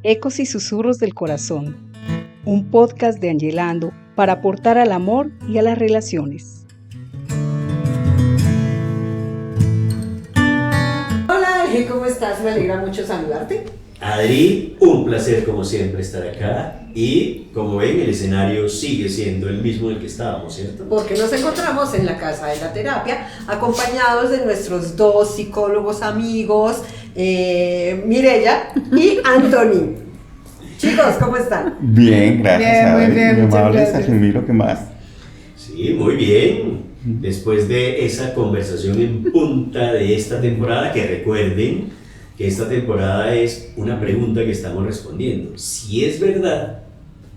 Ecos y susurros del corazón, un podcast de Angelando para aportar al amor y a las relaciones. Hola Ángel, ¿cómo estás? Me alegra mucho saludarte. Adri, un placer como siempre estar acá y como ven el escenario sigue siendo el mismo del que estábamos, ¿cierto? Porque nos encontramos en la Casa de la Terapia acompañados de nuestros dos psicólogos amigos, Mireya y Anthony. Chicos, ¿cómo están? Bien, gracias. Muy bien, muchas amables, gracias. Asumir ¿qué más? Sí, muy bien. Después de esa conversación en punta de esta temporada, que recuerden que esta temporada es una pregunta que estamos respondiendo. Si es verdad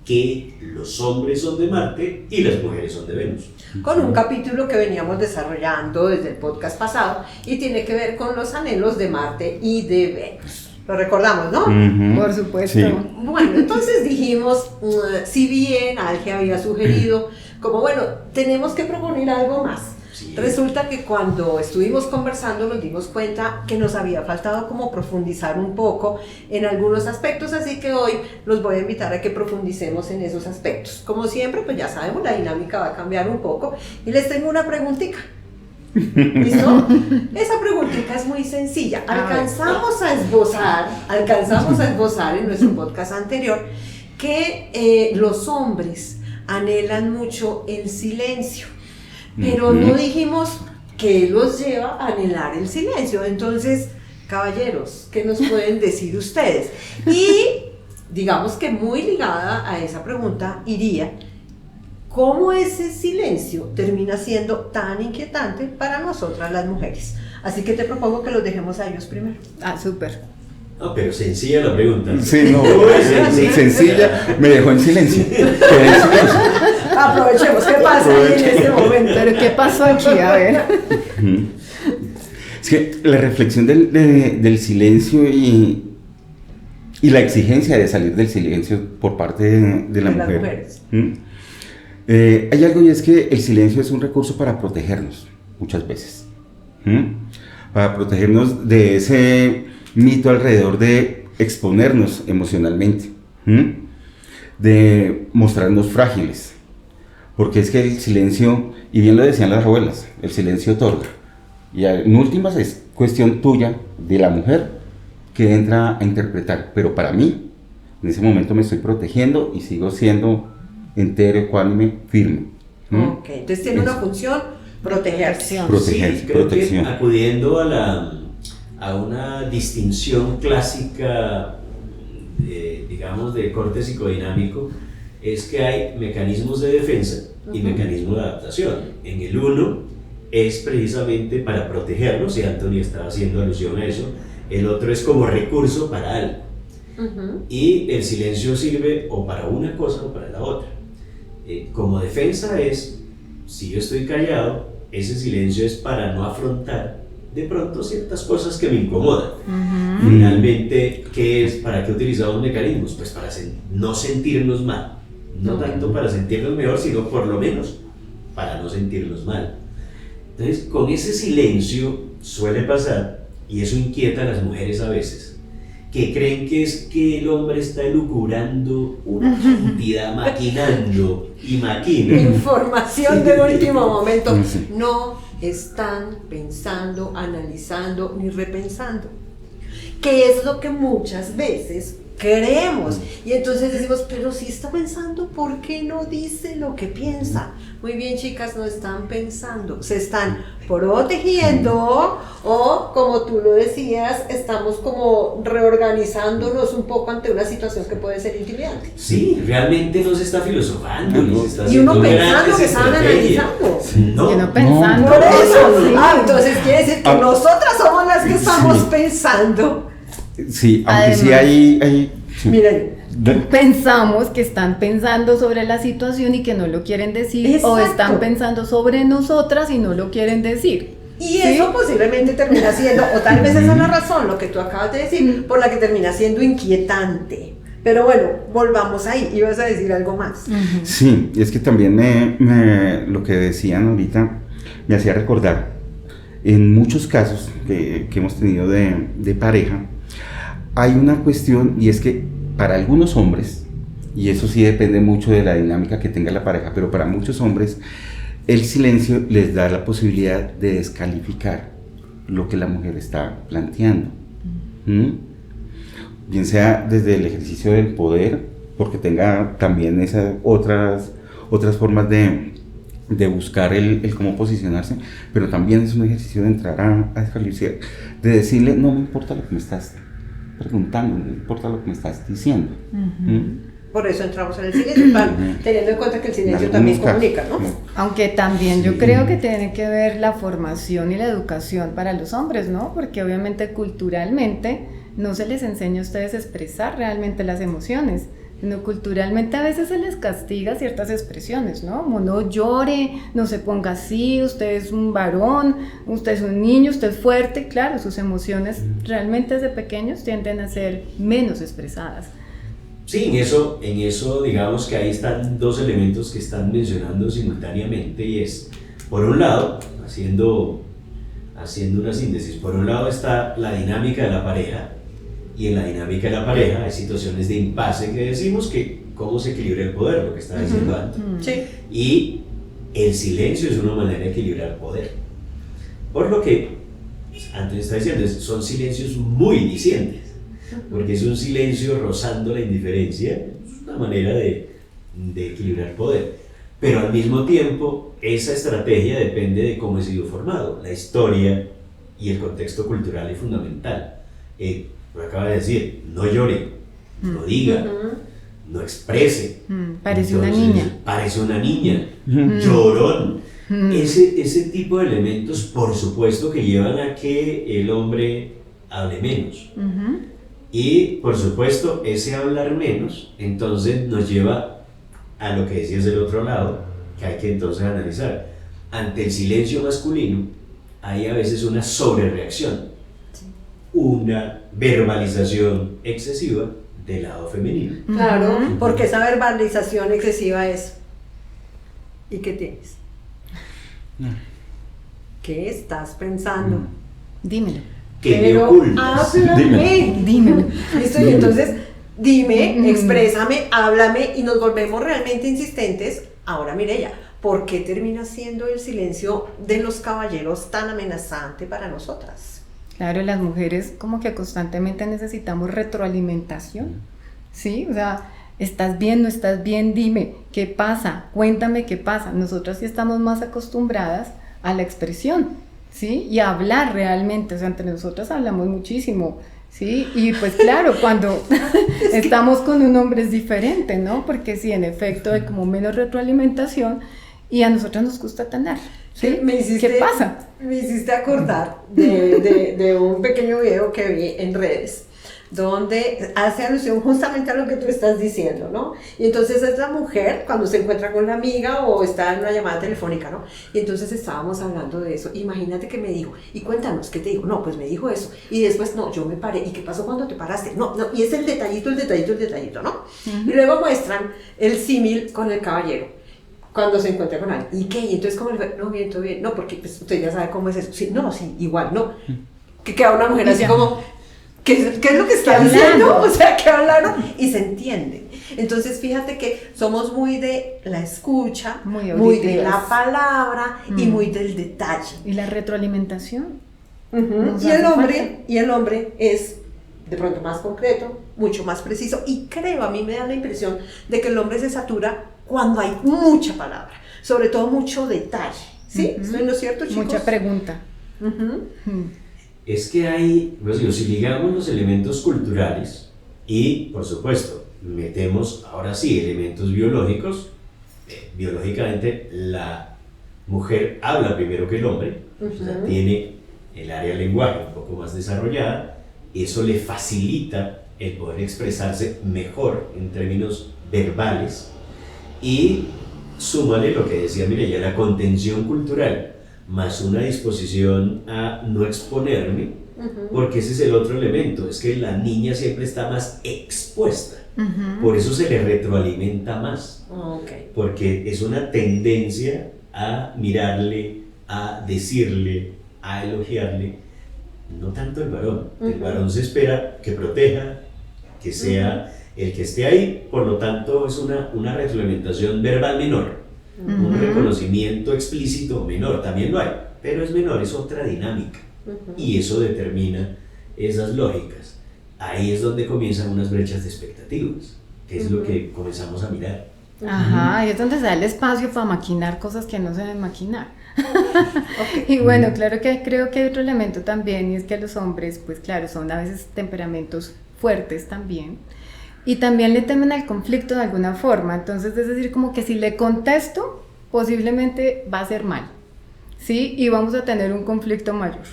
que los hombres son de Marte y las mujeres son de Venus. Con un capítulo que veníamos desarrollando desde el podcast pasado y tiene que ver con los anhelos de Marte y de Venus. Lo recordamos, ¿no? Ujú. Por supuesto. Sí. Bueno, entonces dijimos, si bien Alge había sugerido, como bueno, tenemos que proponer algo más. Sí. Resulta que cuando estuvimos conversando nos dimos cuenta que nos había faltado como profundizar un poco en algunos aspectos, así que hoy los voy a invitar a que profundicemos en esos aspectos. Como siempre, pues ya sabemos, la dinámica va a cambiar un poco y les tengo una preguntita. ¿Listo? Esa preguntita es muy sencilla. Alcanzamos a esbozar en nuestro podcast anterior que los hombres anhelan mucho el silencio, pero no dijimos qué los lleva a anhelar el silencio. Entonces, caballeros, ¿qué nos pueden decir ustedes? Y digamos que muy ligada a esa pregunta iría: ¿cómo ese silencio termina siendo tan inquietante para nosotras las mujeres? Así que te propongo que los dejemos a ellos primero. Ah, súper. No, pero sencilla la pregunta. Sí, no, Muy sencilla, me dejó en silencio. Quedé en silencio. Aprovechemos, ¿qué pasa ahí en este momento? Pero ¿qué pasó aquí? A ver. Es que la reflexión del silencio y la exigencia de salir del silencio por parte de la De las mujer. mujeres. Hay algo, y es que el silencio es un recurso para protegernos muchas veces. Para protegernos de ese mito alrededor de exponernos emocionalmente, de mostrarnos frágiles. Porque es que el silencio, y bien lo decían las abuelas, el silencio otorga. Y en últimas es cuestión tuya, de la mujer, que entra a interpretar. Pero para mí, en ese momento me estoy protegiendo y sigo siendo entero, ecuánime, firme. Ok, entonces tiene una función: protegerse. Protegerse, Sí, creo protección. que acudiendo a una distinción clásica, digamos, de corte psicodinámico, es que hay mecanismos de defensa y mecanismos de adaptación. En el uno es precisamente para protegernos, y Anthony estaba haciendo alusión a eso. El otro es como recurso para algo. Y el silencio sirve o para una cosa o para la otra. Como defensa es, si yo estoy callado, ese silencio es para no afrontar de pronto ciertas cosas que me incomodan. Finalmente, ¿para qué utilizamos mecanismos? Pues para no sentirnos mal. No tanto para sentirnos mejor, sino por lo menos para no sentirnos mal. Entonces, con ese silencio suele pasar, y eso inquieta a las mujeres a veces, que creen que es que el hombre está elucubrando una cantidad, maquinando y maquina. Información de último momento. Sí. No están pensando, analizando ni repensando, que es lo que muchas veces creemos. Y entonces decimos, pero si está pensando, ¿por qué no dice lo que piensa? Muy bien, chicas, no están pensando, se están protegiendo, o como tú lo decías, estamos como reorganizándonos un poco ante una situación que puede ser intimidante. Sí, realmente no se está filosofando, ni se está Y haciendo uno pensando grandes que estaban estrategias. analizando. No, Y no pensando. Por eso, Sí. entonces quiere decir que nosotras somos las que estamos Sí. pensando. Sí, aunque sí Además, hay sí. Miren, Pensamos que están pensando sobre la situación y que no lo quieren decir, o Exacto. están pensando sobre nosotras y no lo quieren decir. y eso posiblemente termina siendo, o tal vez esa es la razón, lo que tú acabas de decir, por la que termina siendo inquietante. Pero bueno, volvamos ahí, ibas a decir algo más. Sí, y es que también lo que decían ahorita me hacía recordar, en muchos casos que hemos tenido de pareja, hay una cuestión, y es que para algunos hombres, y eso sí depende mucho de la dinámica que tenga la pareja, pero para muchos hombres el silencio les da la posibilidad de descalificar lo que la mujer está planteando. Bien sea desde el ejercicio del poder, porque tenga también esas otras formas de buscar el cómo posicionarse, pero también es un ejercicio de entrar a descalificar, de decirle, no me importa lo que me estás preguntando, no me importa lo que me estás diciendo. Por eso entramos en el silencio, teniendo en cuenta que el silencio En también algunos comunica, casos, ¿no? Aunque también yo creo que tiene que ver la formación y la educación para los hombres, ¿no? Porque obviamente culturalmente no se les enseña a ustedes a expresar realmente las emociones, sino culturalmente a veces se les castiga ciertas expresiones, ¿no? Como no llore, no se ponga así, usted es un varón, usted es un niño, usted es fuerte. Claro, sus emociones realmente desde pequeños tienden a ser menos expresadas. Sí, en eso digamos que ahí están dos elementos que están mencionando simultáneamente, y es, por un lado, haciendo una síntesis, por un lado está la dinámica de la pareja, y en la dinámica de la pareja hay situaciones de impasse que decimos que cómo se equilibra el poder, lo que estaba diciendo antes. Sí. Y el silencio es una manera de equilibrar el poder. Por lo que, antes estaba diciendo, son silencios muy dicientes, porque es un silencio rozando la indiferencia, es una manera de equilibrar el poder. Pero al mismo tiempo, esa estrategia depende de cómo he sido formado. La historia y el contexto cultural es fundamental. Lo acaba de decir, no llore, no diga, no exprese. Parece una Entonces, niña. Parece una niña, llorón. Ese tipo de elementos, por supuesto, que llevan a que el hombre hable menos. Y, por supuesto, ese hablar menos, entonces nos lleva a lo que decías del otro lado, que hay que entonces analizar. Ante el silencio masculino, hay a veces una sobrereacción, una verbalización excesiva del lado femenino. Claro, porque esa verbalización excesiva es, ¿y qué tienes? ¿Qué estás pensando? Dímelo. ¿Qué me Pero ocultas? háblame. Dímelo. ¿Listo? Y entonces, dime, exprésame, háblame, y nos volvemos realmente insistentes. Ahora, Mireya, ¿por qué termina siendo el silencio de los caballeros tan amenazante para nosotras? Claro, las mujeres como que constantemente necesitamos retroalimentación, ¿sí? O sea, ¿estás bien, no estás bien? Dime, ¿qué pasa? Cuéntame qué pasa. Nosotras sí estamos más acostumbradas a la expresión, ¿sí? Y a hablar realmente, o sea, entre nosotras hablamos muchísimo, ¿sí? Y pues claro, cuando estamos con un hombre es diferente, ¿no? Porque sí, en efecto hay como menos retroalimentación y a nosotras nos gusta tener, ¿sí? ¿Qué pasa? Me hiciste acordar de un pequeño video que vi en redes, donde hace alusión justamente a lo que tú estás diciendo, ¿no? Y entonces es la mujer cuando se encuentra con la amiga o está en una llamada telefónica, ¿no? Y entonces estábamos hablando de eso. Imagínate que me dijo, y cuéntanos, ¿qué te dijo? No, pues me dijo eso. Y después, no, yo me paré. ¿Y qué pasó cuando te paraste? No, y es el detallito, ¿no? Y luego muestran el símil con el caballero. Cuando se encuentra con alguien, ¿y qué? Y entonces, ¿cómo le fue? No, bien, todo bien. No, porque pues, usted ya sabe cómo es eso. Sí, no, sí, igual, no. Que queda una mujer así como, ¿qué es lo que está diciendo? O sea, que hablaron y se entiende. Entonces, fíjate que somos muy de la escucha, muy de la palabra y muy del detalle. Y la retroalimentación. Y el hombre es de pronto más concreto, mucho más preciso, y creo, a mí me da la impresión de que el hombre se satura cuando hay mucha palabra, sobre todo mucho detalle, ¿sí? ¿Estoy en lo cierto, chicos? Mucha pregunta. Es que hay, pues digo, si ligamos los elementos culturales y, por supuesto, metemos ahora sí elementos biológicos, biológicamente la mujer habla primero que el hombre, o sea, tiene el área del lenguaje un poco más desarrollada, eso le facilita el poder expresarse mejor en términos verbales, y súmale lo que decía Mireya, la contención cultural, más una disposición a no exponerme, porque ese es el otro elemento, es que la niña siempre está más expuesta, por eso se le retroalimenta más, porque es una tendencia a mirarle, a decirle, a elogiarle, no tanto el varón se espera que proteja, que sea El que esté ahí, por lo tanto, es una retroalimentación verbal menor, un reconocimiento explícito menor, también lo hay, pero es menor, es otra dinámica, y eso determina esas lógicas. Ahí es donde comienzan unas brechas de expectativas, que es lo que comenzamos a mirar. Ajá, y es donde se da el espacio para maquinar cosas que no se deben maquinar. Y bueno, claro que creo que hay otro elemento también, y es que los hombres, pues claro, son a veces temperamentos fuertes también, y también le temen al conflicto de alguna forma. Entonces, es decir, como que si le contesto, posiblemente va a ser mal, ¿sí? Y vamos a tener un conflicto mayor,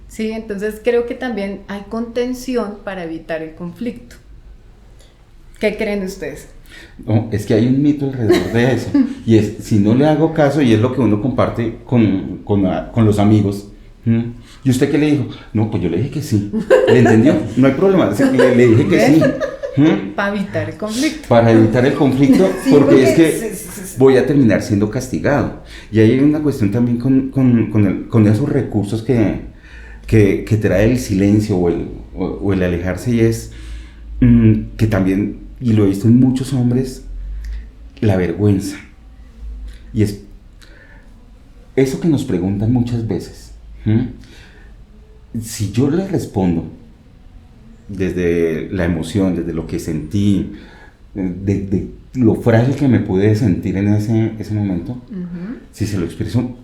¿sí? Entonces, creo que también hay contención para evitar el conflicto. ¿Qué creen ustedes? No, es que hay un mito alrededor de eso, y es, si no le hago caso, y es lo que uno comparte con los amigos, ¿y usted qué le dijo? No, pues yo le dije que sí, ¿le entendió? No hay problema, le dije que sí. Para evitar el conflicto. Para evitar el conflicto, Sí, porque es que voy a terminar siendo castigado. Y ahí hay una cuestión también con esos recursos que trae el silencio o el alejarse, y es que también, y lo he visto en muchos hombres, la vergüenza. Y es eso que nos preguntan muchas veces. Si yo les respondo desde la emoción, desde lo que sentí, de lo frágil que me pude sentir en ese momento, si se lo expreso,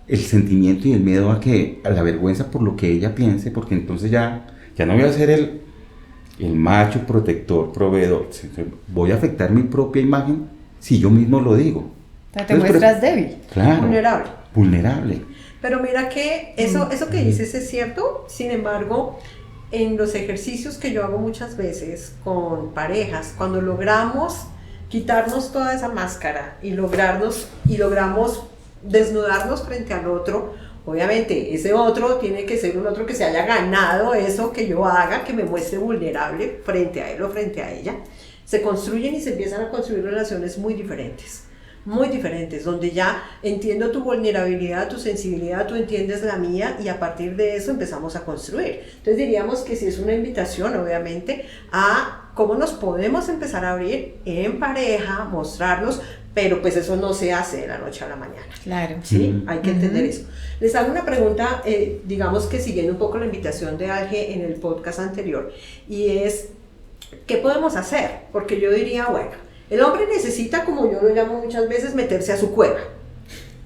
el sentimiento y el miedo a la vergüenza por lo que ella piense, porque entonces ya no voy a ser el macho protector, proveedor, voy a afectar mi propia imagen si yo mismo lo digo. O sea, te muestras débil. Claro, vulnerable. Pero mira que eso que dices es cierto, sin embargo, en los ejercicios que yo hago muchas veces con parejas, cuando logramos quitarnos toda esa máscara y logramos desnudarnos frente al otro, obviamente ese otro tiene que ser un otro que se haya ganado eso que yo haga, que me muestre vulnerable frente a él o frente a ella. Se construyen y se empiezan a construir relaciones muy diferentes, donde ya entiendo tu vulnerabilidad, tu sensibilidad, tú entiendes la mía, y a partir de eso empezamos a construir. Entonces diríamos que sí es una invitación, obviamente, a cómo nos podemos empezar a abrir en pareja, mostrarnos, pero pues eso no se hace de la noche a la mañana. Claro. Sí, hay que entender eso. Les hago una pregunta, digamos que siguiendo un poco la invitación de Alge en el podcast anterior, y es, ¿qué podemos hacer? Porque yo diría, bueno, el hombre necesita, como yo lo llamo muchas veces, meterse a su cueva.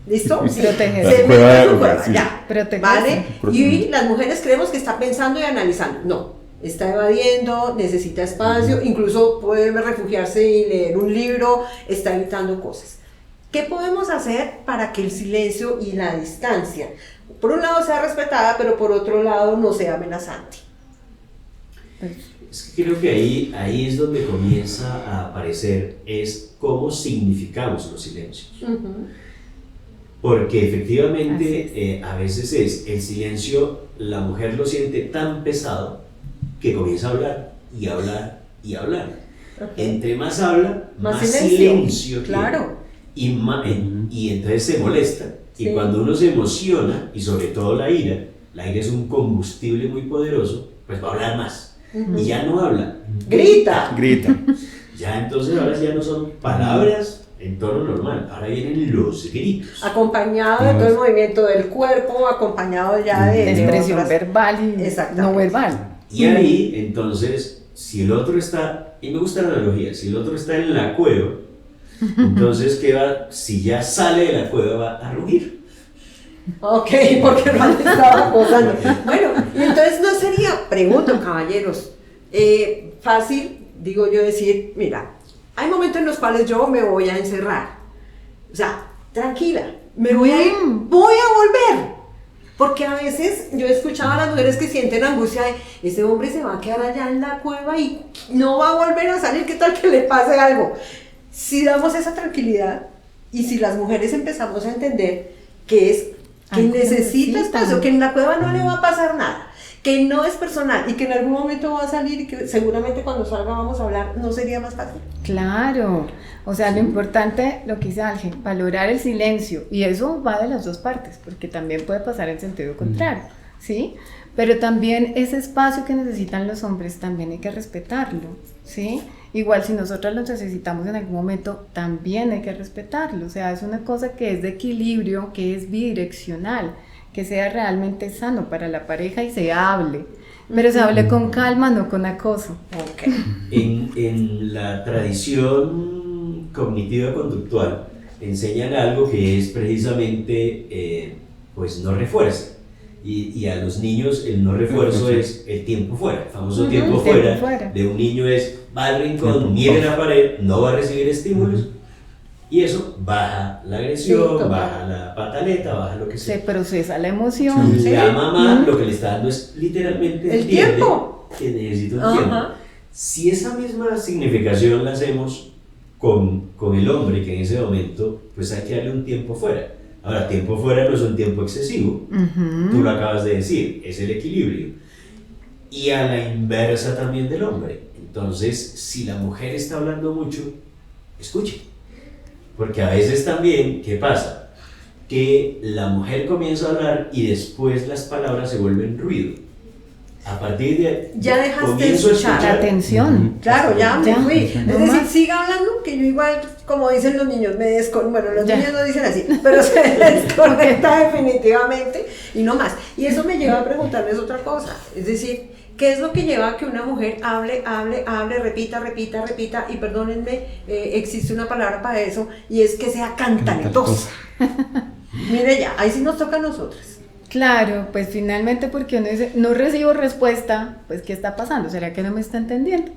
¿Listo? Sí. Protegerse. Se mete a su cueva, Sí. ya. Protegerse. ¿Vale? Y las mujeres creemos que está pensando y analizando. No, está evadiendo, necesita espacio, incluso puede refugiarse y leer un libro, está evitando cosas. ¿Qué podemos hacer para que el silencio y la distancia, por un lado, sea respetada, pero por otro lado, no sea amenazante? Es que creo que ahí es donde comienza a aparecer es cómo significamos los silencios. Porque efectivamente a veces el silencio, la mujer lo siente tan pesado que comienza a hablar y hablar y hablar. Entre más habla, más silencio claro. Y entonces se molesta. Y Sí. cuando uno se emociona, y sobre todo la ira es un combustible muy poderoso, pues va a hablar más. Y ya no habla, Grita. Ya entonces ahora ya no son palabras en tono normal, ahora vienen los gritos. Acompañado de todo el movimiento del cuerpo, acompañado ya de expresión otras- verbal y Exactamente. no verbal. Y ahí entonces, si el otro está, y me gusta la analogía, si el otro está en la cueva, entonces ¿qué va? Si ya sale de la cueva va a rugir. Ok, porque no estaba acosando. Bueno, y entonces no sería, pregunto, caballeros, fácil, digo yo, decir, mira, hay momentos en los cuales yo me voy a encerrar. O sea, tranquila, me voy a ir, voy a volver. Porque a veces yo he escuchado a las mujeres que sienten angustia de, ese hombre se va a quedar allá en la cueva y no va a volver a salir, ¿qué tal que le pase algo? Si damos esa tranquilidad y si las mujeres empezamos a entender que es que Algo necesita necesitan. espacio, que en la cueva no le va a pasar nada, que no es personal y que en algún momento va a salir y que seguramente cuando salga vamos a hablar, ¿no sería más fácil? Claro, o sea, lo importante, lo que dice Alge, valorar el silencio, y eso va de las dos partes, porque también puede pasar en sentido contrario, ¿sí? Pero también ese espacio que necesitan los hombres también hay que respetarlo, ¿sí? Igual si nosotros lo necesitamos en algún momento, también hay que respetarlo. O sea, es una cosa que es de equilibrio, que es bidireccional, que sea realmente sano para la pareja y se hable. Pero se hable con calma, no con acoso. Okay. En la tradición cognitiva conductual enseñan algo que es precisamente, pues no refuerza. Y a los niños el no refuerzo es el tiempo fuera. El famoso tiempo fuera de un niño es va al rincón, niega la pared, no va a recibir estímulos. Y eso baja la agresión, baja la pataleta, baja lo que sea. Se procesa la emoción. La mamá lo que le está dando es literalmente el tiempo que necesita un tiempo. Si esa misma significación la hacemos con el hombre, que en ese momento pues hay que darle un tiempo fuera. Ahora, tiempo fuera no es un tiempo excesivo, tú lo acabas de decir, es el equilibrio. Y a la inversa también del hombre. Entonces, si la mujer está hablando mucho, escuche. Porque a veces también, ¿qué pasa? Que la mujer comienza a hablar y después las palabras se vuelven ruido. A partir de ya dejaste de escuchar la atención. Claro, ya me fui. Es decir, siga hablando, que yo igual, como dicen los niños, bueno, los niños no dicen así, pero se desconecta definitivamente y no más. Y eso me lleva a preguntarles otra cosa. Es decir, ¿qué es lo que lleva a que una mujer hable, repita, y perdónenme, existe una palabra para eso, y es que sea cantaletosa? Mire ya, ahí sí nos toca a nosotras. Claro, pues finalmente porque uno dice, no recibo respuesta, pues ¿qué está pasando? ¿Será que no me está entendiendo?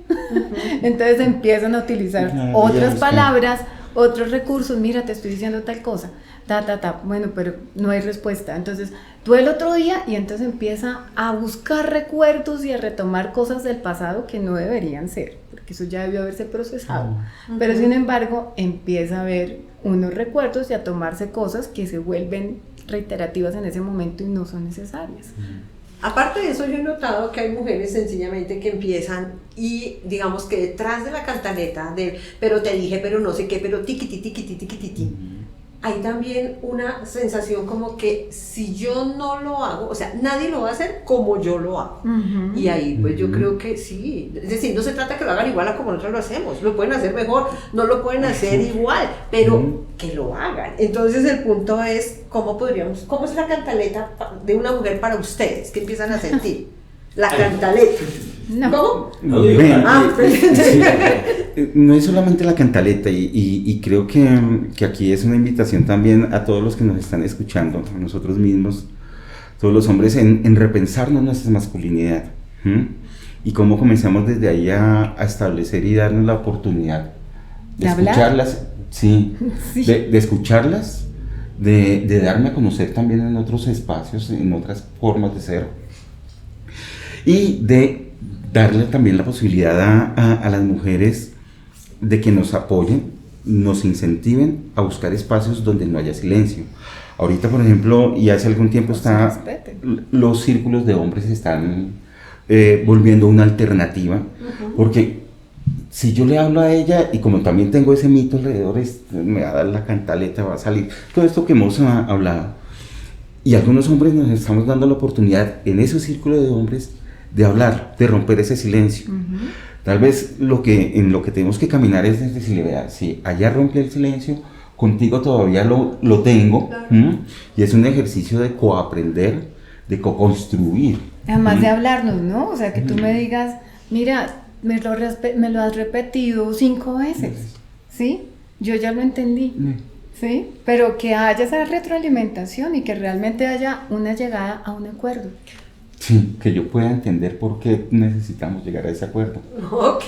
Entonces empiezan a utilizar otras palabras, otros recursos, mira, te estoy diciendo tal cosa, bueno, pero no hay respuesta. Entonces, tú el otro día, y entonces empieza a buscar recuerdos y a retomar cosas del pasado que no deberían ser, porque eso ya debió haberse procesado. Pero sin embargo, empieza a ver unos recuerdos y a tomarse cosas que se vuelven reiterativas en ese momento y no son necesarias. Aparte de eso, yo he notado que hay mujeres sencillamente que empiezan y digamos que detrás de la cantaleta de pero te dije, pero no sé qué, pero tiquiti, hay también una sensación como que si yo no lo hago, o sea, nadie lo va a hacer como yo lo hago. Y ahí pues yo creo que sí, es decir, no se trata que lo hagan igual a como nosotros lo hacemos, lo pueden hacer mejor, no lo pueden hacer igual, pero que lo hagan. Entonces el punto es cómo es la cantaleta de una mujer para ustedes, ¿qué empiezan a sentir? La cantaleta. No. ¿Cómo? No es solamente la cantaleta y creo que aquí es una invitación también a todos los que nos están escuchando, a nosotros mismos, todos los hombres, en repensarnos nuestra masculinidad. Y cómo comenzamos desde ahí a establecer y darnos la oportunidad de escucharlas, de escucharlas, de darme a conocer también en otros espacios, en otras formas de ser, y de darle también la posibilidad a las mujeres de que nos apoyen, nos incentiven a buscar espacios donde no haya silencio. Ahorita, por ejemplo, y hace algún tiempo los círculos de hombres están volviendo una alternativa, porque si yo le hablo a ella, y como también tengo ese mito alrededor, me va a dar la cantaleta, va a salir todo esto que hemos hablado, y algunos hombres nos estamos dando la oportunidad en ese círculo de hombres de hablar, de romper ese silencio. Tal vez en lo que tenemos que caminar es decirle, vea, si allá rompe el silencio, contigo todavía lo tengo, y es un ejercicio de coaprender, de co-construir. Además de hablarnos, ¿no? O sea, que tú me digas, mira, me lo has repetido 5 veces, ¿sí? Yo ya lo entendí, ¿sí? Pero que haya esa retroalimentación y que realmente haya una llegada a un acuerdo. Sí, que yo pueda entender por qué necesitamos llegar a ese acuerdo. Ok.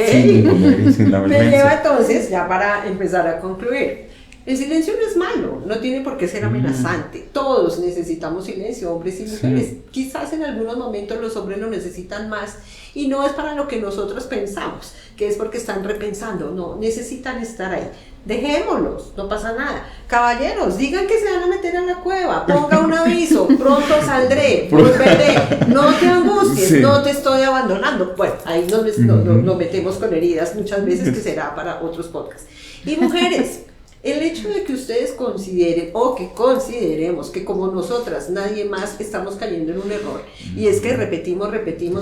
Sin la me lleva entonces, ya para empezar a concluir, el silencio no es malo, no tiene por qué ser amenazante. Todos necesitamos silencio, hombres y mujeres. Quizás en algunos momentos los hombres lo necesitan más y no es para lo que nosotros pensamos, que es porque están repensando. No, necesitan estar ahí. Dejémoslos, no pasa nada. Caballeros, digan que se van a meter a la cueva, ponga un aviso, pronto saldré, volveré, no te angusties, no te estoy abandonando. Bueno, ahí nos metemos con heridas muchas veces, que será para otros podcasts. Y mujeres, El hecho de que ustedes consideren o que consideremos que como nosotras nadie más estamos cayendo en un error, y es que repetimos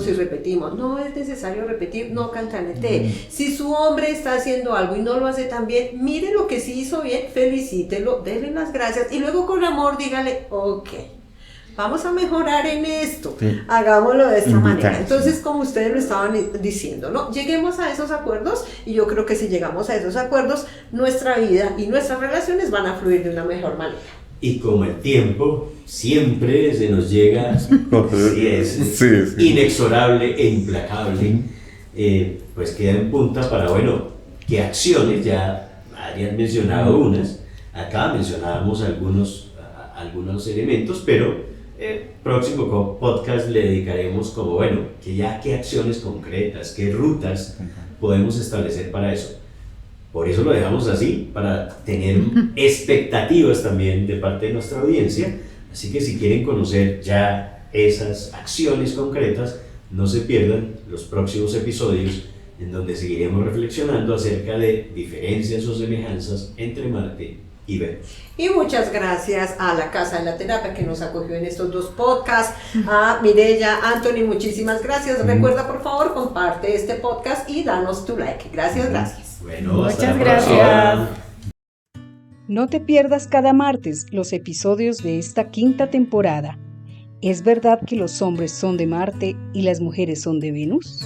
y repetimos, no es necesario repetir, no cantanete. Si su hombre está haciendo algo y no lo hace tan bien, mire lo que sí hizo bien, felicítelo, denle las gracias y luego con amor dígale, ok, vamos a mejorar en esto, Sí. hagámoslo de esta Invitar, manera. sí. Entonces, como ustedes lo estaban diciendo, ¿no? Lleguemos a esos acuerdos y yo creo que si llegamos a esos acuerdos, nuestra vida y nuestras relaciones van a fluir de una mejor manera. Y como el tiempo siempre se nos llega, sí es Sí. inexorable e implacable, pues queda en punta para, bueno, qué acciones, ya habían mencionado unas, acá mencionábamos algunos elementos, pero próximo podcast le dedicaremos como, bueno, qué acciones concretas, qué rutas podemos establecer para eso. Por eso lo dejamos así, para tener expectativas también de parte de nuestra audiencia. Así que si quieren conocer ya esas acciones concretas, no se pierdan los próximos episodios en donde seguiremos reflexionando acerca de diferencias o semejanzas entre Marte y Venus. Y muchas gracias a la Casa de la Terapia que nos acogió en estos 2 podcasts, a Mireya, Anthony, muchísimas gracias. Recuerda, por favor, comparte este podcast y danos tu like. Gracias. Bueno, hasta Muchas la gracias. próxima. No te pierdas cada martes los episodios de esta 5ª temporada. ¿Es verdad que los hombres son de Marte y las mujeres son de Venus?